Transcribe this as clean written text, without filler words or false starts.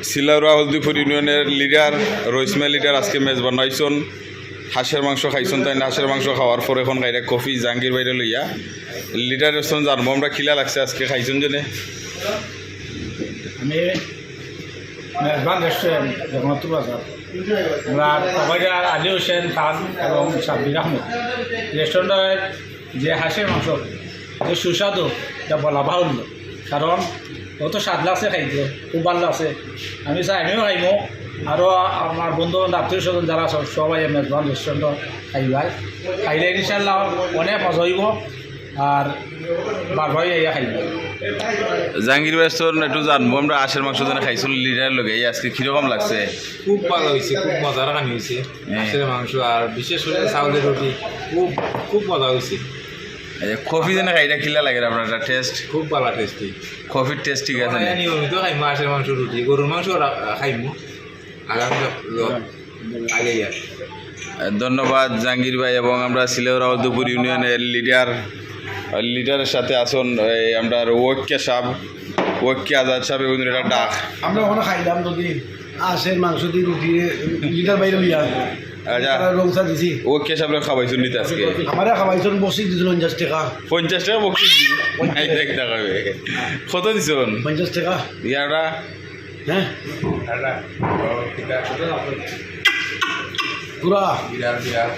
সিলাউরা হলদিপুর ইউনিয়নের leader রইসমা leader আজকে মেজবান হয়েছেন হাঁসের মাংস খাইছেন তাই হাঁসের মাংস খাওয়ার পর এখন খাইরা কফি জাহাঙ্গীর বাইরে লইয়া লিডার রেস্টুরেন্ট জানবো আমরা খিলা লাগছে আজকে খাইছেন জেনে আমি মেজবান রেস্টুরেন্ট জগন্নাথপুর বাজার আমরা প্রোভাইডার আলী হোসেন খান এবং সাব্বির আহমেদ রেস্টুরেন্টের যে হাঁসের মাংস যে সুস্বাদু এটা বলা বাহুল্য কারণ কত স্বাদ লাগছে খাইতে খুব ভালো লাগছে আমি চাই আমিও খাইমো আরও আমার বন্ধু আত্মীয় স্বজন যারা সবাই মেজবান রেস্টুরেন্ট খাইবাই খাইলে ইনশাল্লাহ অনেক মজা হইব আর বারবার ইয়া খাইব জাহাঙ্গীর রেস্টুরেন্ট একটু জানবো আমরা হাঁসের মাংস যেন খাইছিল লিডার লগে আজকে কীরকম লাগছে খুব ভালো হয়েছে, খুব মজার রান্না হয়েছে হাঁসের মাংস আর বিশেষ করে চাউলের রুটি খুব খুব মজা হয়েছে। কফি যেন খাইটা খিলা লাগে আপনার টেস্ট খুব ভালো টেস্টি, কফির টেস্ট ঠিক আছে না? নিয়মিত খাইমো হাঁসের মাংস রুটি, গরুর মাংস খাইমো আগামী আগে ধন্যবাদ জাহাঙ্গীর ভাই এবং আমরা সিলেউরা হলদিপুর ইউনিয়নের লিডারের সাথে আসুন আমরা ওয়াক্যা সাহেব ওয়াক্যা আজাদ সাহেব এবং এটা ডাক আমরা ওখানে খাইলাম যদি হাঁসের মাংস দিয়ে রুটি লিটার বাইরে লইয়া রংসা দিছি ওয়াক্যা সাহেব খাওয়াইছুন নিতে আজকে আমারে খাওয়াইছেন বসি দিছিল 50 টাকা 50 টাকা বক্সি নাই দেখ টাকা কত দিছুন 50 টাকা ইয়ারা হ্যাঁ পুরা বিরাট